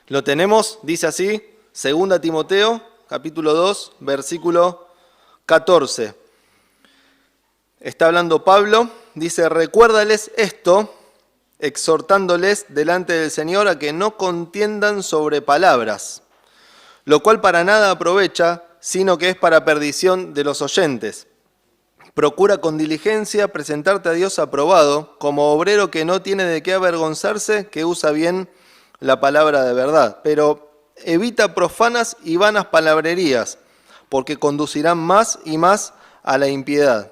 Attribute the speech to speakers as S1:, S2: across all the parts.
S1: Lo tenemos, dice así, 2 Timoteo, capítulo 2, versículo 14. Está hablando Pablo, dice, recuérdales esto, exhortándoles delante del Señor a que no contiendan sobre palabras, lo cual para nada aprovecha, sino que es para perdición de los oyentes. Procura con diligencia presentarte a Dios aprobado, como obrero que no tiene de qué avergonzarse, que usa bien la palabra de verdad. Pero evita profanas y vanas palabrerías, porque conducirán más y más a la impiedad.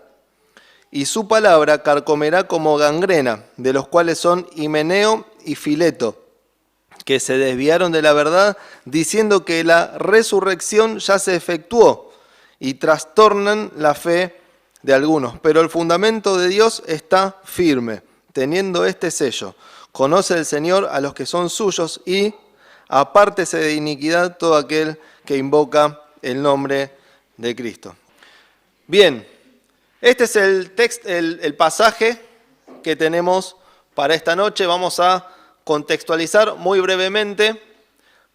S1: Y su palabra carcomerá como gangrena, de los cuales son Himeneo y Fileto, que se desviaron de la verdad, diciendo que la resurrección ya se efectuó, y trastornan la fe de algunos. Pero el fundamento de Dios está firme, teniendo este sello. Conoce el Señor a los que son suyos, y apártese de iniquidad todo aquel que invoca el nombre de Cristo. Bien, este es el pasaje que tenemos para esta noche. Vamos a contextualizar muy brevemente,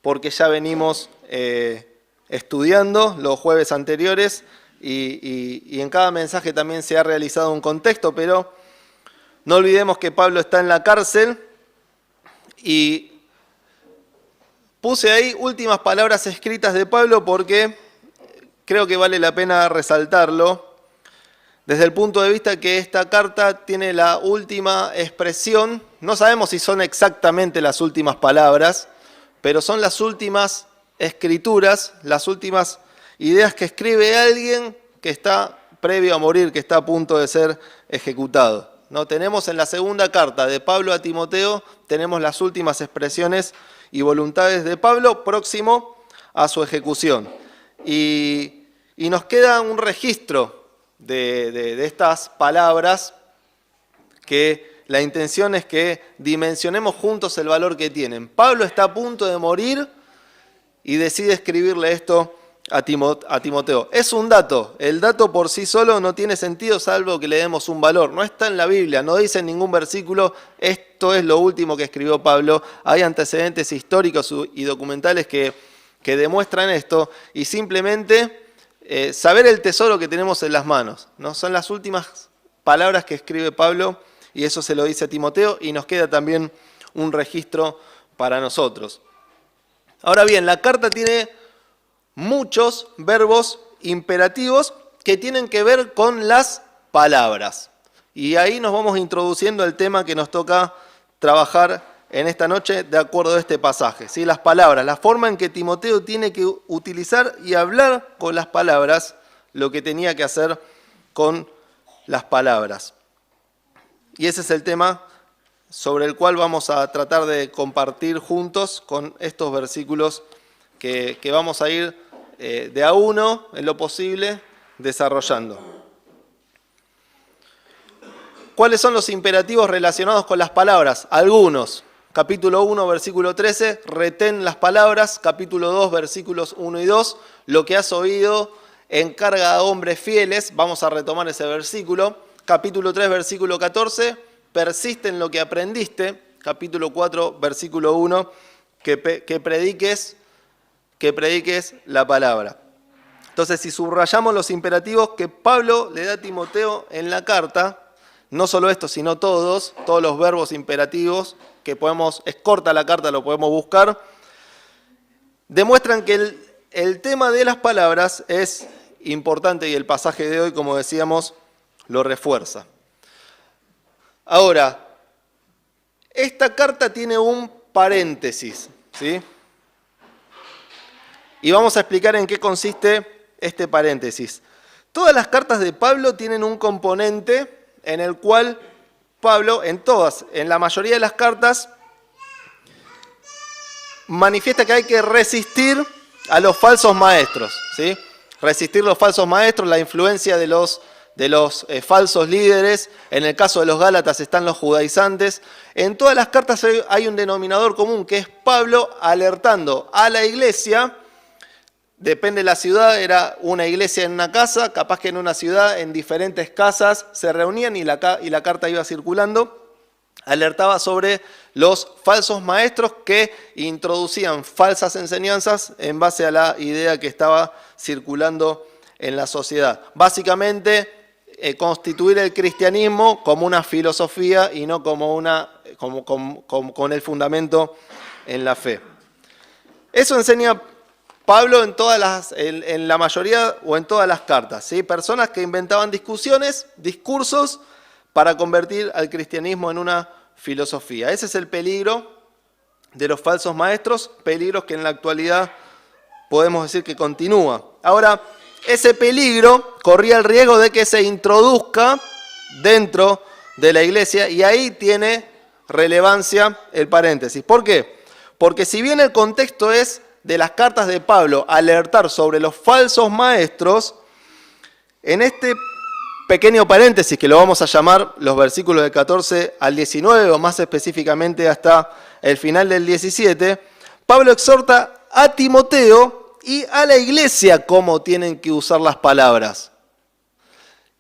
S1: porque ya venimos estudiando los jueves anteriores y en cada mensaje también se ha realizado un contexto, pero no olvidemos que Pablo está en la cárcel y puse ahí últimas palabras escritas de Pablo porque creo que vale la pena resaltarlo. Desde el punto de vista que esta carta tiene la última expresión, no sabemos si son exactamente las últimas palabras, pero son las últimas escrituras, las últimas ideas que escribe alguien que está previo a morir, que está a punto de ser ejecutado. ¿No? Tenemos en la segunda carta de Pablo a Timoteo, tenemos las últimas expresiones y voluntades de Pablo próximo a su ejecución. Y nos queda un registro de estas palabras que la intención es que dimensionemos juntos el valor que tienen. Pablo está a punto de morir y decide escribirle esto a Timoteo. Es un dato, el dato por sí solo no tiene sentido salvo que le demos un valor. No está en la Biblia, no dice en ningún versículo, esto es lo último que escribió Pablo. Hay antecedentes históricos y documentales que demuestran esto y simplemente saber el tesoro que tenemos en las manos, ¿no? Son las últimas palabras que escribe Pablo y eso se lo dice a Timoteo y nos queda también un registro para nosotros. Ahora bien, la carta tiene muchos verbos imperativos que tienen que ver con las palabras. Y ahí nos vamos introduciendo el tema que nos toca trabajar en esta noche de acuerdo a este pasaje, ¿sí? Las palabras, la forma en que Timoteo tiene que utilizar y hablar con las palabras, lo que tenía que hacer con las palabras. Y ese es el tema sobre el cual vamos a tratar de compartir juntos con estos versículos que vamos a ir de a uno, en lo posible, desarrollando. ¿Cuáles son los imperativos relacionados con las palabras? Algunos. Capítulo 1, versículo 13, retén las palabras. Capítulo 2, versículos 1 y 2, lo que has oído encarga a hombres fieles. Vamos a retomar ese versículo. Capítulo 3, versículo 14, persiste en lo que aprendiste. Capítulo 4, versículo 1, que prediques la palabra. Entonces, si subrayamos los imperativos que Pablo le da a Timoteo en la carta, no solo esto, sino todos los verbos imperativos que es corta la carta, lo podemos buscar, demuestran que el tema de las palabras es importante y el pasaje de hoy, como decíamos, lo refuerza. Ahora, esta carta tiene un paréntesis, ¿sí? Y vamos a explicar en qué consiste este paréntesis. Todas las cartas de Pablo tienen un componente en el cual Pablo, en la mayoría de las cartas, manifiesta que hay que resistir a los falsos maestros, ¿sí? Resistir los falsos maestros, la influencia de los falsos líderes. En el caso de los Gálatas están los judaizantes. En todas las cartas hay un denominador común, que es Pablo alertando a la iglesia. Depende de la ciudad, era una iglesia en una casa, capaz que en una ciudad, en diferentes casas se reunían y la carta iba circulando. alertaba sobre los falsos maestros que introducían falsas enseñanzas en base a la idea que estaba circulando en la sociedad. Básicamente, constituir el cristianismo como una filosofía y no como con el fundamento en la fe. Eso enseña Pablo en la mayoría o en todas las cartas, ¿sí? Personas que inventaban discursos para convertir al cristianismo en una filosofía. Ese es el peligro de los falsos maestros, peligros que en la actualidad podemos decir que continúa. Ahora, ese peligro corría el riesgo de que se introduzca dentro de la iglesia, y ahí tiene relevancia el paréntesis. ¿Por qué? Porque si bien el contexto es de las cartas de Pablo alertar sobre los falsos maestros, en este pequeño paréntesis, que lo vamos a llamar los versículos del 14 al 19, o más específicamente hasta el final del 17, Pablo exhorta a Timoteo y a la iglesia cómo tienen que usar las palabras.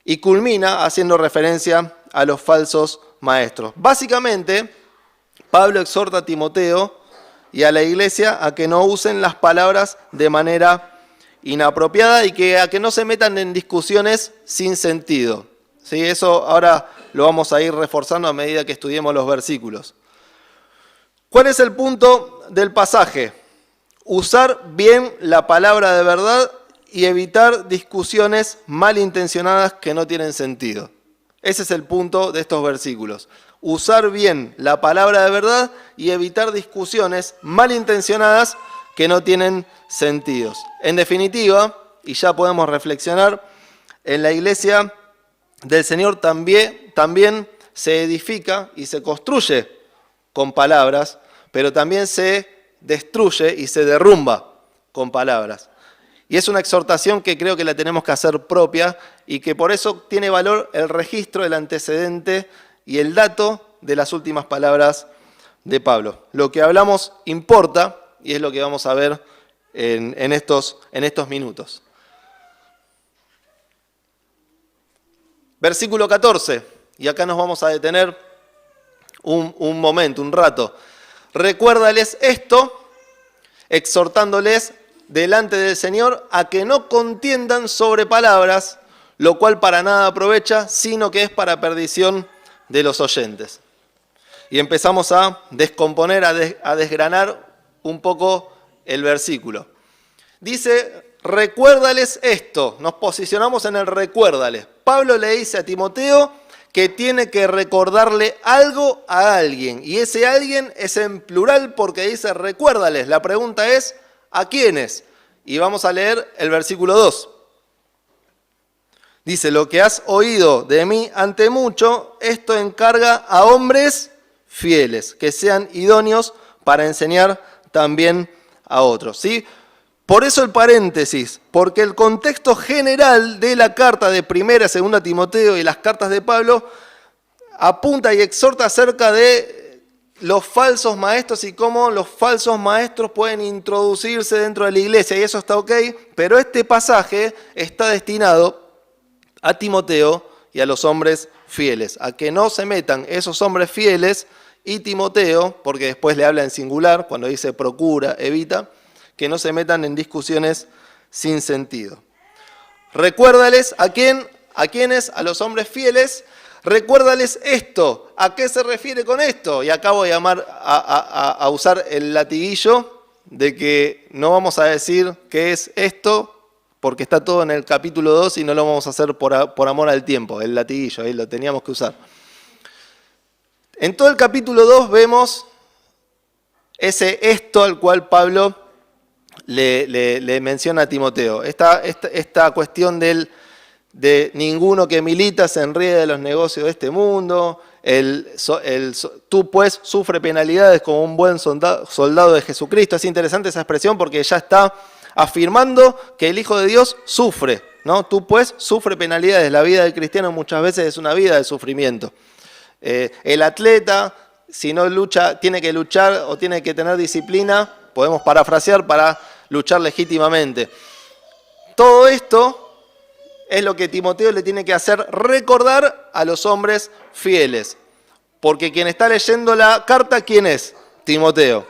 S1: Y culmina haciendo referencia a los falsos maestros. Básicamente, Pablo exhorta a Timoteo y a la iglesia a que no usen las palabras de manera inapropiada y a que no se metan en discusiones sin sentido. ¿Sí? Eso ahora lo vamos a ir reforzando a medida que estudiemos los versículos. ¿Cuál es el punto del pasaje? Usar bien la palabra de verdad y evitar discusiones malintencionadas que no tienen sentido. Ese es el punto de estos versículos. Usar bien la palabra de verdad y evitar discusiones malintencionadas que no tienen sentidos. En definitiva, y ya podemos reflexionar, en la iglesia del Señor también se edifica y se construye con palabras, pero también se destruye y se derrumba con palabras. Y es una exhortación que creo que la tenemos que hacer propia y que por eso tiene valor el registro, el antecedente y el dato de las últimas palabras de Pablo. Lo que hablamos importa y es lo que vamos a ver en estos minutos. Versículo 14, y acá nos vamos a detener un momento, un rato. Recuérdales esto, exhortándoles delante del Señor a que no contiendan sobre palabras, lo cual para nada aprovecha, sino que es para perdición de los oyentes. Y empezamos a descomponer, a desgranar un poco el versículo. Dice, recuérdales esto, nos posicionamos en el recuérdales. Pablo le dice a Timoteo que tiene que recordarle algo a alguien, y ese alguien es en plural porque dice recuérdales. La pregunta es, ¿a quiénes? Y vamos a leer el versículo 2. Dice, lo que has oído de mí ante mucho, esto encarga a hombres fieles, que sean idóneos para enseñar también a otros. ¿Sí? Por eso el paréntesis, porque el contexto general de la carta de 1 y 2 Timoteo y las cartas de Pablo apunta y exhorta acerca de los falsos maestros y cómo los falsos maestros pueden introducirse dentro de la iglesia, y eso está ok, pero este pasaje está destinado a Timoteo y a los hombres fieles, a que no se metan esos hombres fieles y Timoteo, porque después le habla en singular, cuando dice procura, evita, que no se metan en discusiones sin sentido. Recuérdales a quiénes, a los hombres fieles, recuérdales esto. ¿A qué se refiere con esto? Y acá voy a usar el latiguillo de que no vamos a decir qué es esto, porque está todo en el capítulo 2 y no lo vamos a hacer por amor al tiempo, el latiguillo, ahí lo teníamos que usar. En todo el capítulo 2 vemos esto al cual Pablo le menciona a Timoteo. Esta cuestión de ninguno que milita se enríe de los negocios de este mundo, tú pues sufre penalidades como un buen soldado de Jesucristo. Es interesante esa expresión porque ya está afirmando que el Hijo de Dios sufre, ¿no? Tú pues sufre penalidades. La vida del cristiano muchas veces es una vida de sufrimiento. El atleta, si no lucha, tiene que luchar o tiene que tener disciplina, podemos parafrasear, para luchar legítimamente. Todo esto es lo que Timoteo le tiene que hacer recordar a los hombres fieles. porque quien está leyendo la carta, ¿quién es? Timoteo.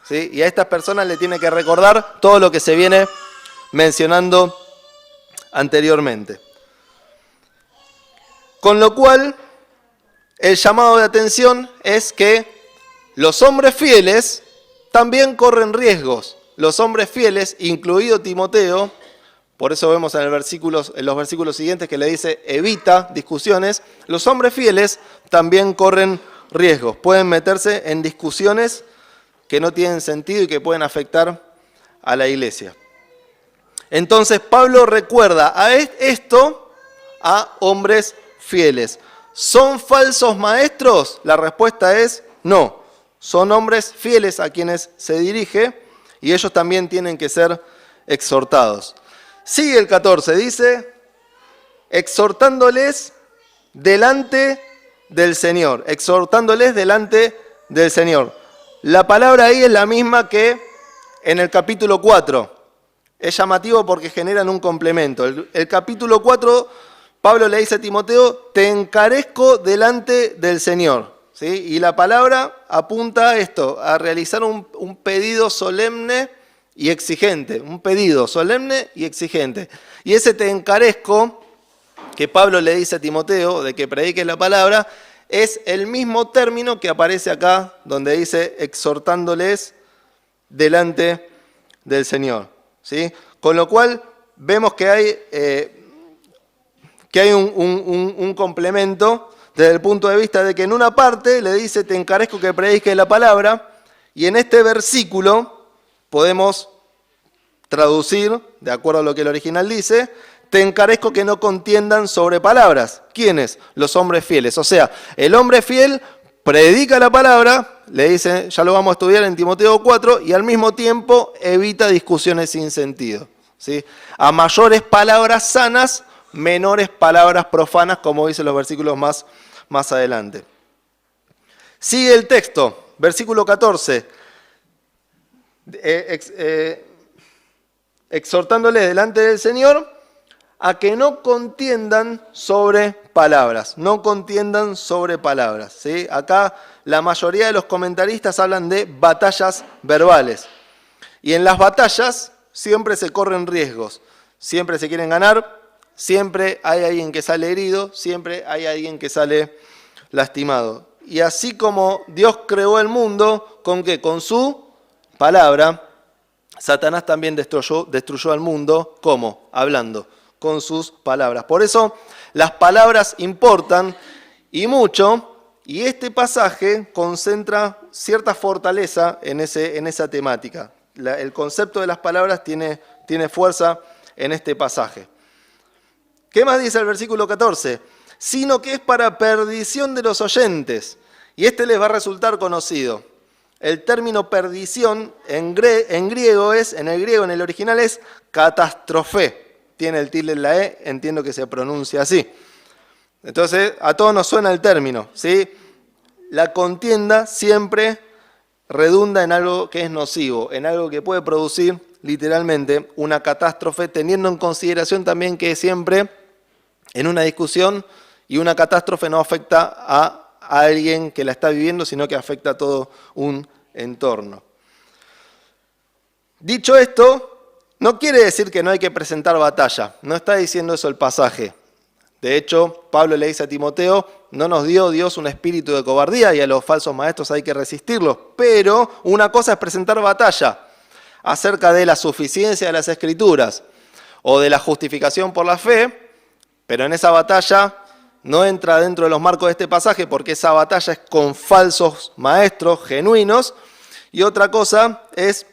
S1: ¿Sí? Y a estas personas le tiene que recordar todo lo que se viene mencionando anteriormente. Con lo cual, el llamado de atención es que los hombres fieles también corren riesgos. Los hombres fieles, incluido Timoteo, por eso vemos en los versículos siguientes que le dice evita discusiones, los hombres fieles también corren riesgos. Pueden meterse en discusiones que no tienen sentido y que pueden afectar a la iglesia. Entonces Pablo recuerda a esto a hombres fieles. ¿Son falsos maestros? La respuesta es no. Son hombres fieles a quienes se dirige y ellos también tienen que ser exhortados. Sigue el 14, dice, exhortándoles delante del Señor. Exhortándoles delante del Señor. La palabra ahí es la misma que en el capítulo 4. Es llamativo porque generan un complemento. El capítulo 4, Pablo le dice a Timoteo, te encarezco delante del Señor. ¿Sí? Y la palabra apunta a esto, a realizar un pedido solemne y exigente. Un pedido solemne y exigente. Y ese te encarezco, que Pablo le dice a Timoteo, de que predique la palabra, es el mismo término que aparece acá, donde dice exhortándoles delante del Señor. ¿Sí? Con lo cual vemos que hay un complemento desde el punto de vista de que en una parte le dice te encarezco que prediques la palabra y en este versículo podemos traducir, de acuerdo a lo que el original dice, te encarezco que no contiendan sobre palabras. ¿Quiénes? Los hombres fieles. O sea, el hombre fiel predica la palabra, le dice, ya lo vamos a estudiar en Timoteo 4, y al mismo tiempo evita discusiones sin sentido. ¿Sí? A mayores palabras sanas, menores palabras profanas, como dicen los versículos más adelante. Sigue el texto, versículo 14. Exhortándole delante del Señor a que no contiendan sobre palabras. No contiendan sobre palabras. ¿Sí? Acá la mayoría de los comentaristas hablan de batallas verbales. Y en las batallas siempre se corren riesgos. Siempre se quieren ganar, siempre hay alguien que sale herido, siempre hay alguien que sale lastimado. Y así como Dios creó el mundo, ¿con qué? Con su palabra. Satanás también destruyó al mundo, ¿cómo? Hablando, con sus palabras. Por eso las palabras importan y mucho, y este pasaje concentra cierta fortaleza en esa temática. El concepto de las palabras tiene fuerza en este pasaje. ¿Qué más dice el versículo 14? Sino que es para perdición de los oyentes. Y este les va a resultar conocido. El término perdición en griego, en el original es catástrofe. Tiene el tilde en la E, entiendo que se pronuncia así. Entonces, a todos nos suena el término, ¿sí? La contienda siempre redunda en algo que es nocivo, en algo que puede producir literalmente una catástrofe, teniendo en consideración también que siempre en una discusión y una catástrofe no afecta a alguien que la está viviendo, sino que afecta a todo un entorno. Dicho esto, no quiere decir que no hay que presentar batalla, no está diciendo eso el pasaje. De hecho, Pablo le dice a Timoteo, no nos dio Dios un espíritu de cobardía y a los falsos maestros hay que resistirlos, pero una cosa es presentar batalla acerca de la suficiencia de las Escrituras o de la justificación por la fe, pero en esa batalla no entra dentro de los marcos de este pasaje porque esa batalla es con falsos maestros genuinos, y otra cosa es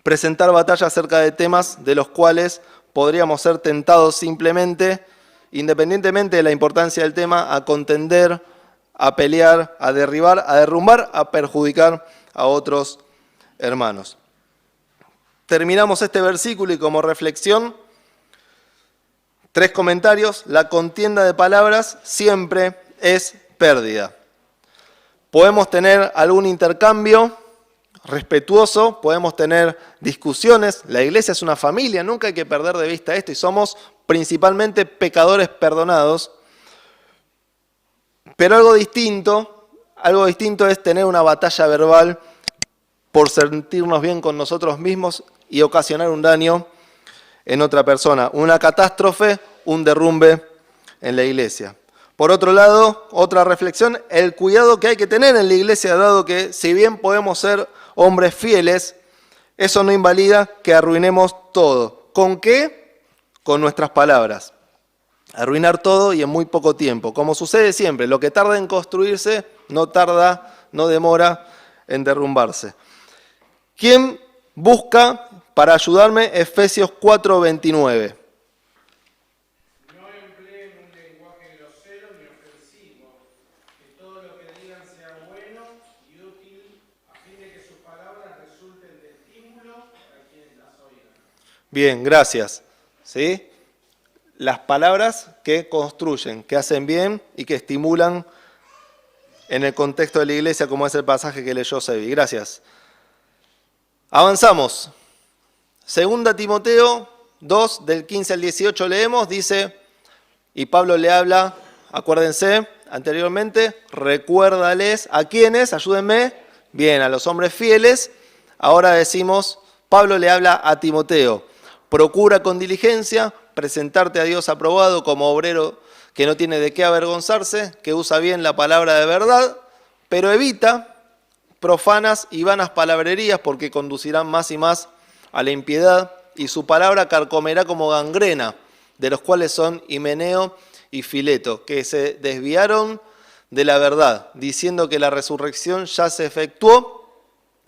S1: presentar batalla acerca de temas de los cuales podríamos ser tentados simplemente, independientemente de la importancia del tema, a contender, a pelear, a derribar, a derrumbar, a perjudicar a otros hermanos. Terminamos este versículo y como reflexión, 3 comentarios. La contienda de palabras siempre es pérdida. Podemos tener algún intercambio respetuoso, podemos tener discusiones. La iglesia es una familia, nunca hay que perder de vista esto y somos principalmente pecadores perdonados. Pero algo distinto Algo distinto es tener una batalla verbal por sentirnos bien con nosotros mismos y ocasionar un daño en otra persona. Una catástrofe, un derrumbe en la iglesia. Por otro lado, otra reflexión, el cuidado que hay que tener en la iglesia, dado que si bien podemos ser hombres fieles, eso no invalida que arruinemos todo. ¿Con qué? Con nuestras palabras. Arruinar todo y en muy poco tiempo. Como sucede siempre, lo que tarda en construirse no demora en derrumbarse. ¿Quién busca para ayudarme? Efesios 4:29.
S2: No empleen un lenguaje grosero ni ofensivo, que todo lo que digan sea bueno y útil, a fin de que sus palabras resulten de estímulo a quienes las oigan.
S1: Bien, gracias. ¿Sí? Las palabras que construyen, que hacen bien y que estimulan en el contexto de la iglesia, como es el pasaje que leyó Sebi. Gracias. Avanzamos. 2 Timoteo 2, del 15 al 18 leemos, dice, y Pablo le habla, acuérdense, anteriormente, recuérdales, ¿a quiénes? Ayúdenme. Bien, a los hombres fieles. Ahora decimos, Pablo le habla a Timoteo, procura con diligencia presentarte a Dios aprobado como obrero que no tiene de qué avergonzarse, que usa bien la palabra de verdad, pero evita profanas y vanas palabrerías porque conducirán más y más a la impiedad y su palabra carcomerá como gangrena, de los cuales son Himeneo y Fileto, que se desviaron de la verdad, diciendo que la resurrección ya se efectuó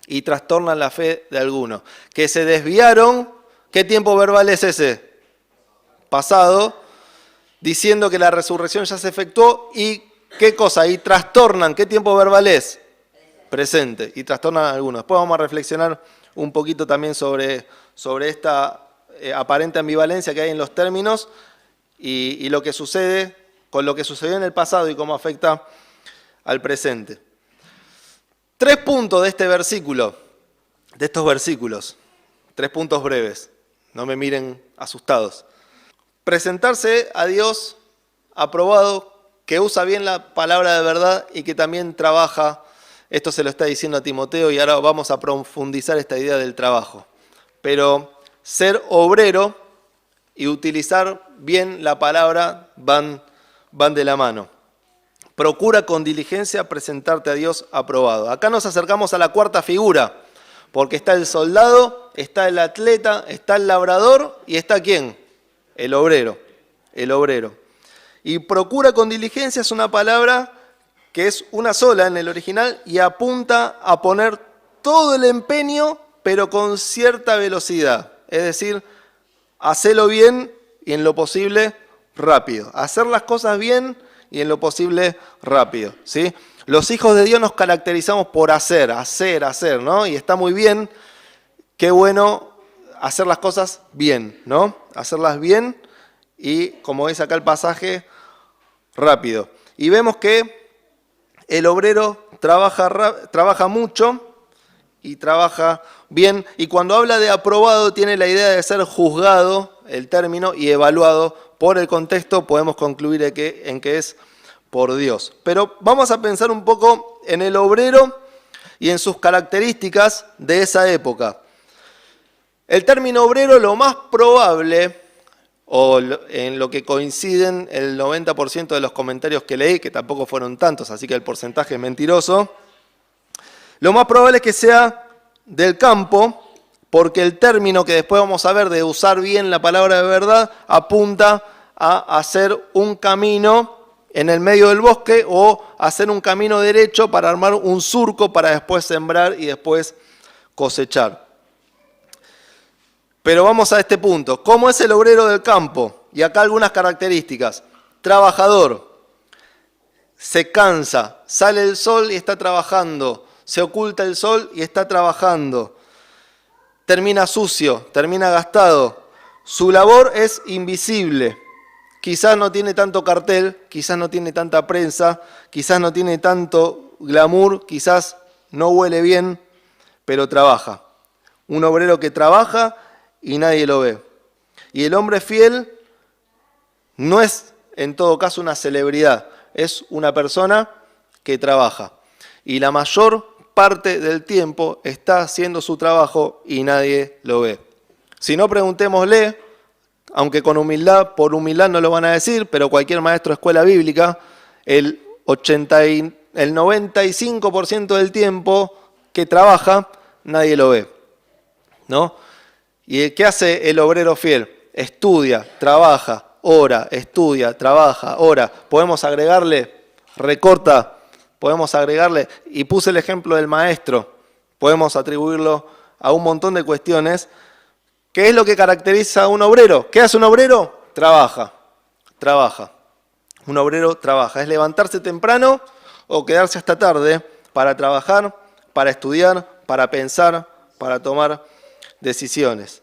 S1: y trastornan la fe de algunos. Que se desviaron, ¿qué tiempo verbal es ese? Pasado, diciendo que la resurrección ya se efectuó y ¿qué cosa? Y trastornan, ¿qué tiempo verbal es? Presente, y trastornan a algunos. Después vamos a reflexionar un poquito también sobre esta aparente ambivalencia que hay en los términos y lo que sucede con lo que sucedió en el pasado y cómo afecta al presente. 3 puntos de este versículo, de estos versículos, 3 puntos breves, no me miren asustados. Presentarse a Dios aprobado, que usa bien la palabra de verdad y que también trabaja. Esto se lo está diciendo a Timoteo y ahora vamos a profundizar esta idea del trabajo. Pero ser obrero y utilizar bien la palabra van de la mano. Procura con diligencia presentarte a Dios aprobado. Acá nos acercamos a la cuarta figura, porque está el soldado, está el atleta, está el labrador y está ¿quién? El obrero. El obrero. Y procura con diligencia es una palabra que es una sola en el original y apunta a poner todo el empeño, pero con cierta velocidad. Es decir, hacelo bien y en lo posible rápido. Hacer las cosas bien y en lo posible rápido. ¿Sí? Los hijos de Dios nos caracterizamos por hacer, ¿no? Y está muy bien, qué bueno hacer las cosas bien, ¿no? Hacerlas bien y, como dice acá el pasaje, rápido. Y vemos que el obrero trabaja mucho y trabaja bien. Y cuando habla de aprobado, tiene la idea de ser juzgado, el término, y evaluado por el contexto. Podemos concluir en que es por Dios. Pero vamos a pensar un poco en el obrero y en sus características de esa época. El término obrero, lo más probable, o en lo que coinciden el 90% de los comentarios que leí, que tampoco fueron tantos, así que el porcentaje es mentiroso, lo más probable es que sea del campo, porque el término que después vamos a ver de usar bien la palabra de verdad apunta a hacer un camino en el medio del bosque o hacer un camino derecho para armar un surco para después sembrar y después cosechar. Pero vamos a este punto. ¿Cómo es el obrero del campo? Y acá algunas características. Trabajador. Se cansa. Sale el sol y está trabajando. Se oculta el sol y está trabajando. Termina sucio, termina gastado. Su labor es invisible. Quizás no tiene tanto cartel, quizás no tiene tanta prensa, quizás no tiene tanto glamour, quizás no huele bien, pero trabaja. Un obrero que trabaja y nadie lo ve. Y el hombre fiel no es, en todo caso, una celebridad, es una persona que trabaja. y la mayor parte del tiempo está haciendo su trabajo y nadie lo ve. Si no, preguntémosle, aunque con humildad, por humildad no lo van a decir, pero cualquier maestro de escuela bíblica, el 95% del tiempo que trabaja, nadie lo ve, ¿no? ¿Y qué hace el obrero fiel? Estudia, trabaja, ora, estudia, trabaja, ora. Podemos agregarle, recorta, podemos agregarle, y puse el ejemplo del maestro, podemos atribuirlo a un montón de cuestiones. ¿Qué es lo que caracteriza a un obrero? ¿Qué hace un obrero? Trabaja, trabaja. Un obrero trabaja, es levantarse temprano o quedarse hasta tarde para trabajar, para estudiar, para pensar, para tomar decisiones.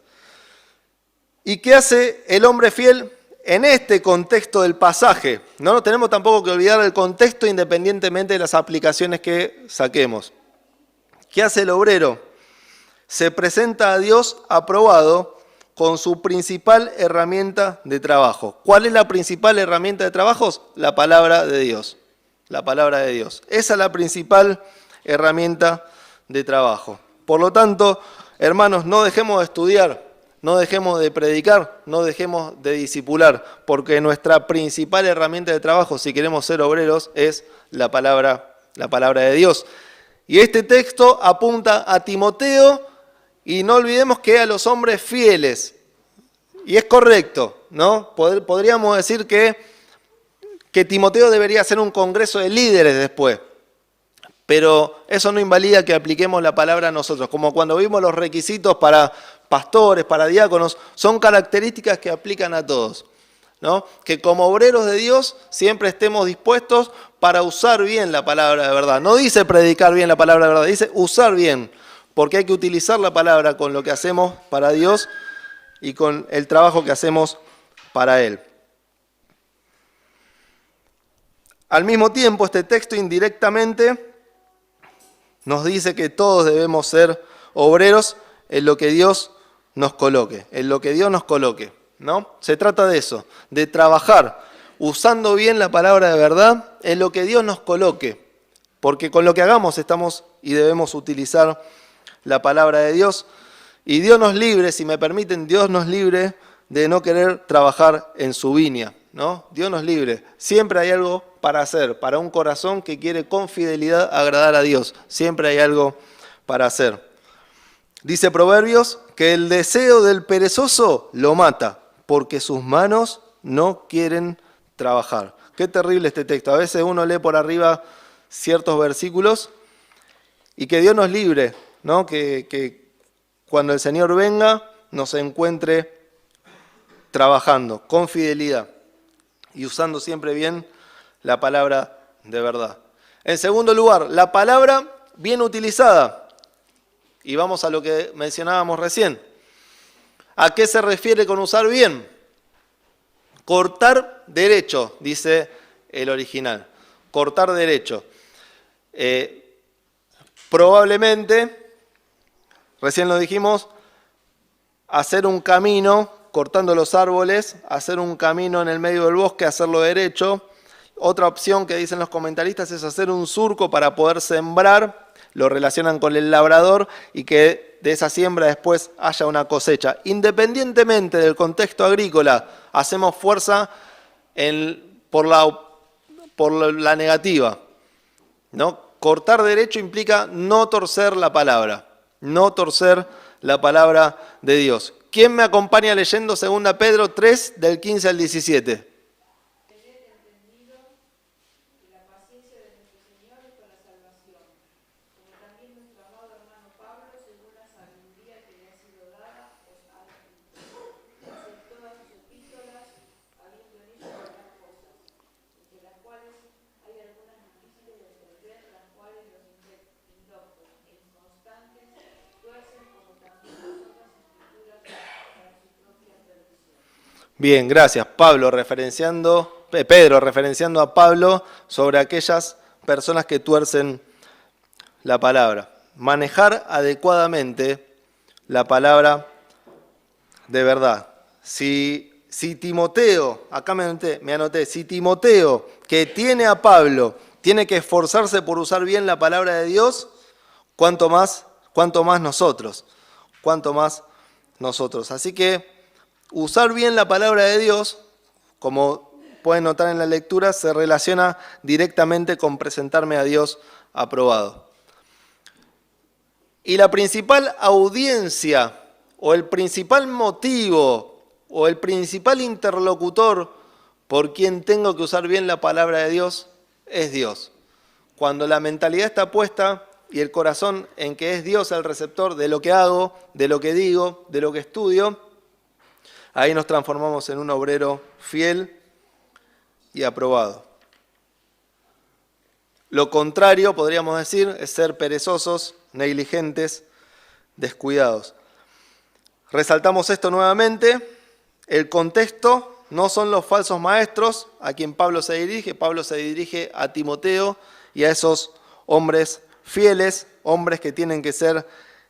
S1: ¿Y qué hace el hombre fiel en este contexto del pasaje? No tenemos tampoco que olvidar el contexto independientemente de las aplicaciones que saquemos. ¿Qué hace el obrero? Se presenta a Dios aprobado con su principal herramienta de trabajo. ¿Cuál es la principal herramienta de trabajo? La palabra de Dios. La palabra de Dios. Esa es la principal herramienta de trabajo. Por lo tanto, hermanos, no dejemos de estudiar, no dejemos de predicar, no dejemos de discipular, porque nuestra principal herramienta de trabajo, si queremos ser obreros, es la palabra de Dios. Y este texto apunta a Timoteo, y no olvidemos que a los hombres fieles, y es correcto, ¿no? Podríamos decir que Timoteo debería ser un congreso de líderes después, pero eso no invalida que apliquemos la palabra a nosotros, como cuando vimos los requisitos para pastores, para diáconos, son características que aplican a todos, ¿no? Que como obreros de Dios siempre estemos dispuestos para usar bien la palabra de verdad. No dice predicar bien la palabra de verdad, dice usar bien, porque hay que utilizar la palabra con lo que hacemos para Dios y con el trabajo que hacemos para Él. Al mismo tiempo, este texto indirectamente nos dice que todos debemos ser obreros en lo que Dios nos coloque, en lo que Dios nos coloque, ¿no? Se trata de eso, de trabajar usando bien la palabra de verdad en lo que Dios nos coloque, porque con lo que hagamos estamos y debemos utilizar la palabra de Dios, y Dios nos libre, si me permiten, Dios nos libre de no querer trabajar en su viña, ¿no? Dios nos libre. Siempre hay algo para hacer, para un corazón que quiere con fidelidad agradar a Dios. Siempre hay algo para hacer. Dice Proverbios que el deseo del perezoso lo mata, porque sus manos no quieren trabajar. Qué terrible este texto. A veces uno lee por arriba ciertos versículos y que Dios nos libre, ¿no? Que cuando el Señor venga nos encuentre trabajando con fidelidad y usando siempre bien la palabra de verdad. En segundo lugar, la palabra bien utilizada. Y vamos a lo que mencionábamos recién. ¿A qué se refiere con usar bien? Cortar derecho, dice el original. Cortar derecho. Probablemente, recién lo dijimos, hacer un camino, cortando los árboles, hacer un camino en el medio del bosque, hacerlo derecho. Otra opción que dicen los comentaristas es hacer un surco para poder sembrar, lo relacionan con el labrador y que de esa siembra después haya una cosecha. Independientemente del contexto agrícola, hacemos fuerza por la negativa, ¿no? Cortar derecho implica no torcer la palabra, no torcer la palabra de Dios. ¿Quién me acompaña leyendo 2 Pedro 3, del 15 al 17? Bien, gracias. Pedro referenciando a Pablo sobre aquellas personas que tuercen la palabra. Manejar adecuadamente la palabra de verdad. Si Timoteo, acá me anoté, si Timoteo, que tiene a Pablo tiene que esforzarse por usar bien la palabra de Dios, cuanto más nosotros. Así que usar bien la palabra de Dios, como pueden notar en la lectura, se relaciona directamente con presentarme a Dios aprobado. Y la principal audiencia, o el principal motivo, o el principal interlocutor por quien tengo que usar bien la palabra de Dios, es Dios. Cuando la mentalidad está puesta y el corazón en que es Dios el receptor de lo que hago, de lo que digo, de lo que estudio, ahí nos transformamos en un obrero fiel y aprobado. Lo contrario, podríamos decir, es ser perezosos, negligentes, descuidados. Resaltamos esto nuevamente. El contexto no son los falsos maestros a quien Pablo se dirige. Pablo se dirige a Timoteo y a esos hombres fieles, hombres que tienen que ser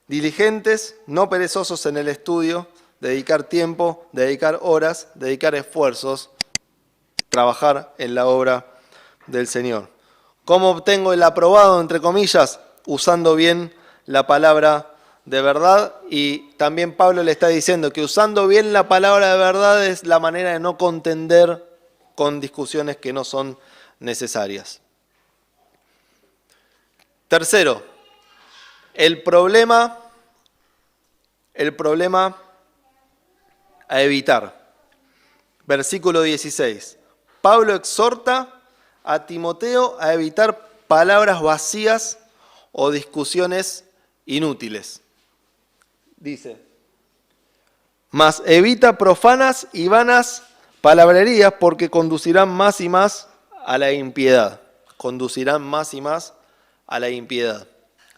S1: diligentes, no perezosos en el estudio, dedicar tiempo, dedicar horas, dedicar esfuerzos, trabajar en la obra del Señor. ¿Cómo obtengo el aprobado, entre comillas? Usando bien la palabra de verdad, y también Pablo le está diciendo que usando bien la palabra de verdad es la manera de no contender con discusiones que no son necesarias. Tercero, el problema a evitar. Versículo 16. Pablo exhorta a Timoteo a evitar palabras vacías o discusiones inútiles. Dice, mas evita profanas y vanas palabrerías porque conducirán más y más a la impiedad. Conducirán más y más a la impiedad.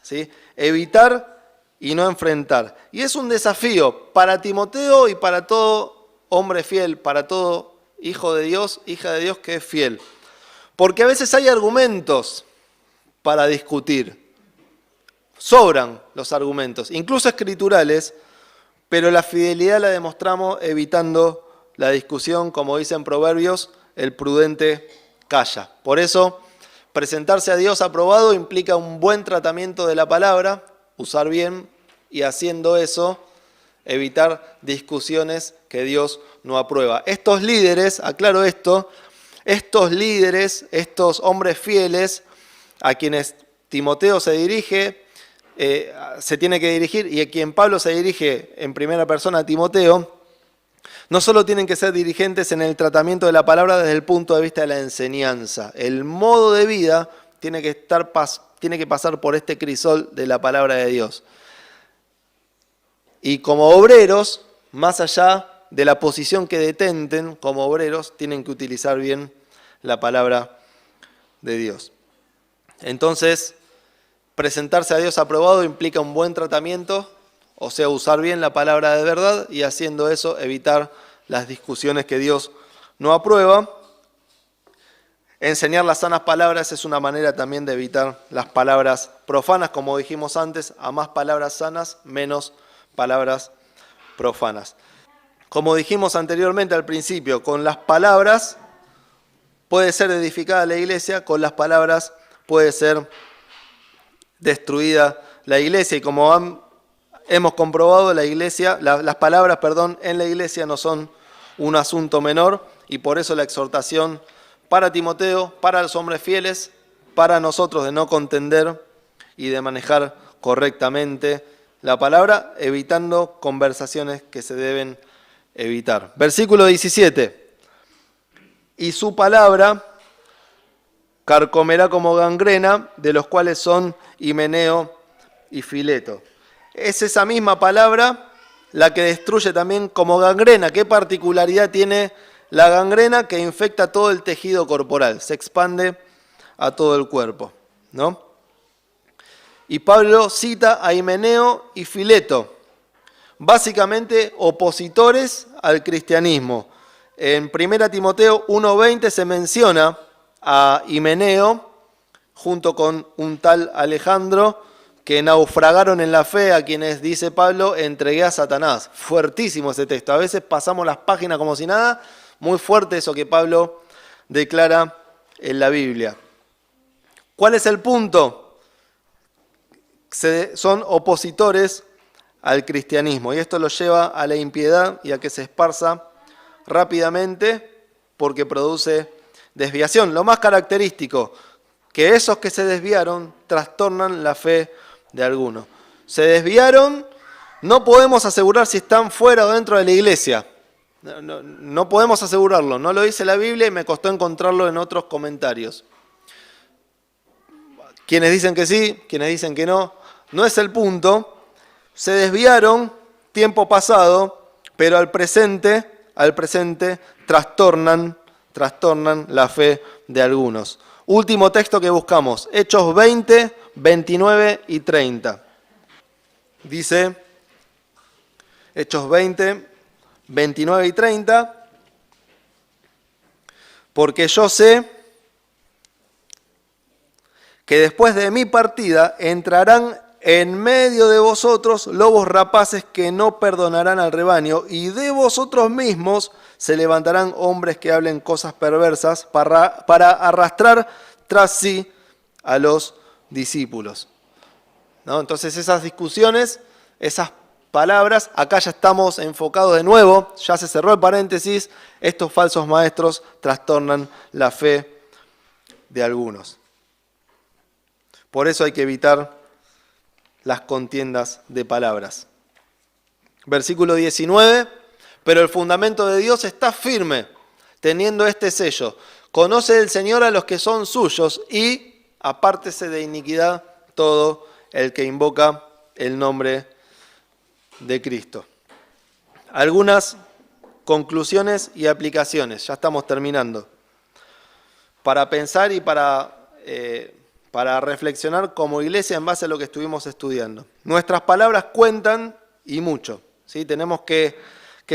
S1: ¿Sí? Evitar y no enfrentar. Y es un desafío para Timoteo y para todo hombre fiel, para todo hijo de Dios, hija de Dios que es fiel. Porque a veces hay argumentos para discutir. Sobran los argumentos, incluso escriturales, pero la fidelidad la demostramos evitando la discusión, como dicen Proverbios, el prudente calla. Por eso, presentarse a Dios aprobado implica un buen tratamiento de la palabra, usar bien, y haciendo eso, evitar discusiones que Dios no aprueba. Estos líderes, aclaro esto, estos líderes, estos hombres fieles a quienes Timoteo se dirige, se tiene que dirigir, y a quien Pablo se dirige en primera persona a Timoteo, no solo tienen que ser dirigentes en el tratamiento de la palabra desde el punto de vista de la enseñanza. El modo de vida tiene que pasar por este crisol de la palabra de Dios. Y como obreros, más allá de la posición que detenten como obreros, tienen que utilizar bien la palabra de Dios. Entonces, presentarse a Dios aprobado implica un buen tratamiento, o sea, usar bien la palabra de verdad, y haciendo eso evitar las discusiones que Dios no aprueba. Enseñar las sanas palabras es una manera también de evitar las palabras profanas, como dijimos antes, a más palabras sanas, menos palabras profanas. Como dijimos anteriormente al principio, con las palabras puede ser edificada la iglesia, con las palabras puede ser destruida la iglesia, y como hemos comprobado, las palabras en la iglesia no son un asunto menor, y por eso la exhortación para Timoteo, para los hombres fieles, para nosotros de no contender y de manejar correctamente la palabra, evitando conversaciones que se deben evitar. Versículo 17. Y su palabra carcomerá como gangrena, de los cuales son Himeneo y Fileto. Es esa misma palabra la que destruye también como gangrena. ¿Qué particularidad tiene la gangrena? Que infecta todo el tejido corporal, se expande a todo el cuerpo, ¿no? Y Pablo cita a Himeneo y Fileto, básicamente opositores al cristianismo. En 1 Timoteo 1:20 se menciona a Himeneo junto con un tal Alejandro que naufragaron en la fe, a quienes, dice Pablo, entregué a Satanás. Fuertísimo ese texto. A veces pasamos las páginas como si nada. Muy fuerte eso que Pablo declara en la Biblia. ¿Cuál es el punto? Son opositores al cristianismo y esto los lleva a la impiedad y a que se esparza rápidamente porque produce desviación. Lo más característico, que esos que se desviaron trastornan la fe de algunos. Se desviaron, no podemos asegurar si están fuera o dentro de la iglesia. No podemos asegurarlo, no lo dice la Biblia y me costó encontrarlo en otros comentarios. Quienes dicen que sí, quienes dicen que no, no es el punto. Se desviaron tiempo pasado, pero al presente trastornan la fe de algunos. Último texto que buscamos, Hechos 20, 29 y 30. Dice, Hechos 20, 29 y 30, porque yo sé que después de mi partida entrarán en medio de vosotros lobos rapaces que no perdonarán al rebaño, y de vosotros mismos se levantarán hombres que hablen cosas perversas para arrastrar tras sí a los discípulos. ¿No? Entonces esas discusiones, esas palabras, acá ya estamos enfocados de nuevo, ya se cerró el paréntesis, estos falsos maestros trastornan la fe de algunos. Por eso hay que evitar las contiendas de palabras. Versículo 19, pero el fundamento de Dios está firme, teniendo este sello. Conoce el Señor a los que son suyos y apártese de iniquidad todo el que invoca el nombre de Cristo. Algunas conclusiones y aplicaciones, ya estamos terminando, para pensar y para reflexionar como iglesia en base a lo que estuvimos estudiando. Nuestras palabras cuentan y mucho, ¿sí? Tenemos que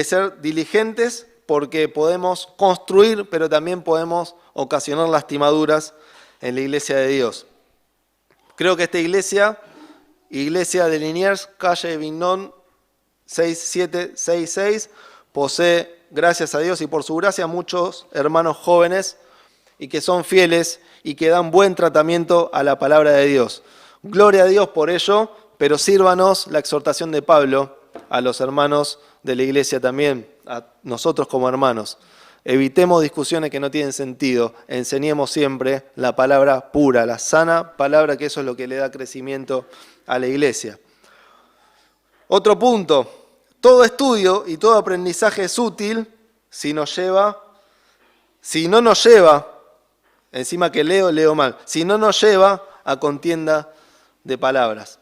S1: ser diligentes porque podemos construir, pero también podemos ocasionar lastimaduras en la iglesia de Dios. Creo que esta iglesia de Liniers, calle Vignón 6766, posee, gracias a Dios y por su gracia, muchos hermanos jóvenes y que son fieles y que dan buen tratamiento a la palabra de Dios. Gloria a Dios por ello, pero sírvanos la exhortación de Pablo a los hermanos de la iglesia también, a nosotros como hermanos. Evitemos discusiones que no tienen sentido, enseñemos siempre la palabra pura, la sana palabra, que eso es lo que le da crecimiento a la iglesia. Otro punto, todo estudio y todo aprendizaje es útil si no nos lleva, encima que leo mal, si no nos lleva a contienda de palabras.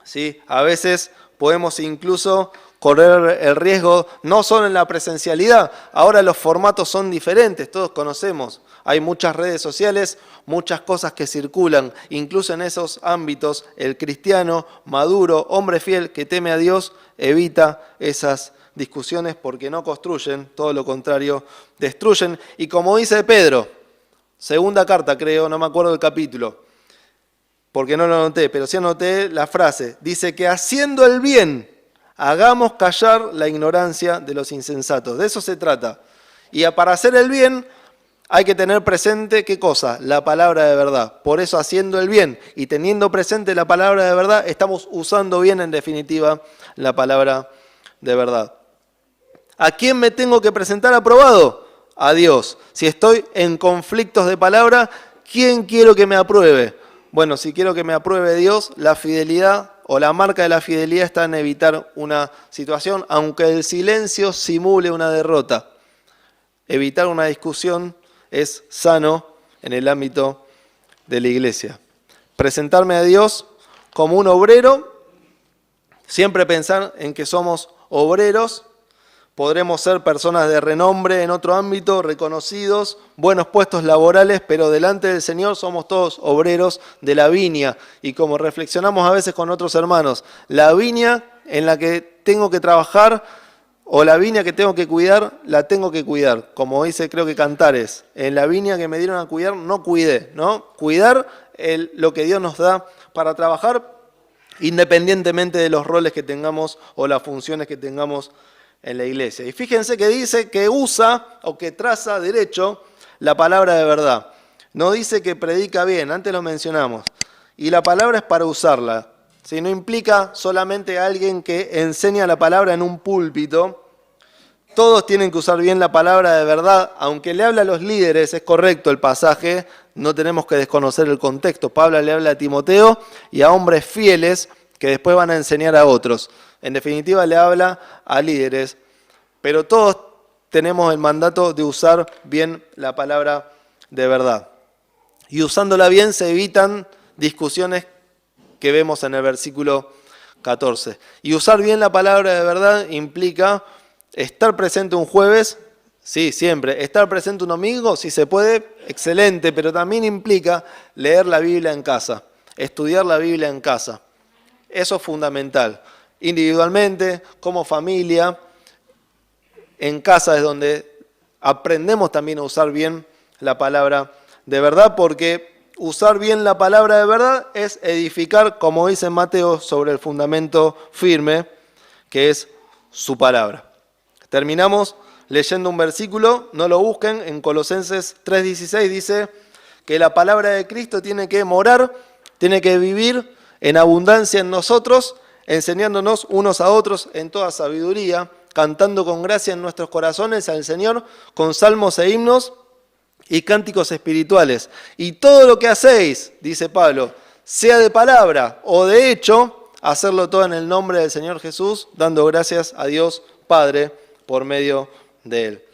S1: ¿Sí? A veces podemos incluso correr el riesgo, no solo en la presencialidad, ahora los formatos son diferentes, todos conocemos, hay muchas redes sociales, muchas cosas que circulan, incluso en esos ámbitos el cristiano maduro, hombre fiel que teme a Dios, evita esas discusiones porque no construyen, todo lo contrario, destruyen. Y como dice Pedro, segunda carta creo, no me acuerdo del capítulo, porque no lo anoté, pero sí anoté la frase, dice que haciendo el bien, hagamos callar la ignorancia de los insensatos. De eso se trata. Y para hacer el bien hay que tener presente, ¿qué cosa? La palabra de verdad. Por eso haciendo el bien y teniendo presente la palabra de verdad, estamos usando bien en definitiva la palabra de verdad. ¿A quién me tengo que presentar aprobado? A Dios. Si estoy en conflictos de palabra, ¿quién quiero que me apruebe? Bueno, si quiero que me apruebe Dios, la fidelidad o la marca de la fidelidad está en evitar una situación, aunque el silencio simule una derrota. Evitar una discusión es sano en el ámbito de la iglesia. Presentarme a Dios como un obrero, siempre pensar en que somos obreros. Podremos ser personas de renombre en otro ámbito, reconocidos, buenos puestos laborales, pero delante del Señor somos todos obreros de la viña. Y como reflexionamos a veces con otros hermanos, la viña en la que tengo que trabajar o la viña que tengo que cuidar, la tengo que cuidar. Como dice creo que Cantares, en la viña que me dieron a cuidar no cuidé, ¿no? Cuidar lo que Dios nos da para trabajar independientemente de los roles que tengamos o las funciones que tengamos en la iglesia. Y fíjense que dice que usa o que traza derecho la palabra de verdad. no dice que predica bien, antes lo mencionamos. Y la palabra es para usarla. ¿Sí? No implica solamente a alguien que enseña la palabra en un púlpito. Todos tienen que usar bien la palabra de verdad. Aunque le habla a los líderes, es correcto el pasaje, no tenemos que desconocer el contexto. Pablo le habla a Timoteo y a hombres fieles que después van a enseñar a otros. En definitiva, le habla a líderes. Pero todos tenemos el mandato de usar bien la palabra de verdad. Y usándola bien se evitan discusiones que vemos en el versículo 14. Y usar bien la palabra de verdad implica estar presente un jueves, sí, siempre. Estar presente un domingo, si se puede, excelente, pero también implica leer la Biblia en casa, estudiar la Biblia en casa. Eso es fundamental. Individualmente, como familia, en casa es donde aprendemos también a usar bien la palabra de verdad, porque usar bien la palabra de verdad es edificar, como dice Mateo, sobre el fundamento firme, que es su palabra. Terminamos leyendo un versículo, no lo busquen, en Colosenses 3:16 dice que la palabra de Cristo tiene que morar, tiene que vivir en abundancia en nosotros, enseñándonos unos a otros en toda sabiduría, cantando con gracia en nuestros corazones al Señor, con salmos e himnos y cánticos espirituales. Y todo lo que hacéis, dice Pablo, sea de palabra o de hecho, hacerlo todo en el nombre del Señor Jesús, dando gracias a Dios Padre por medio de Él.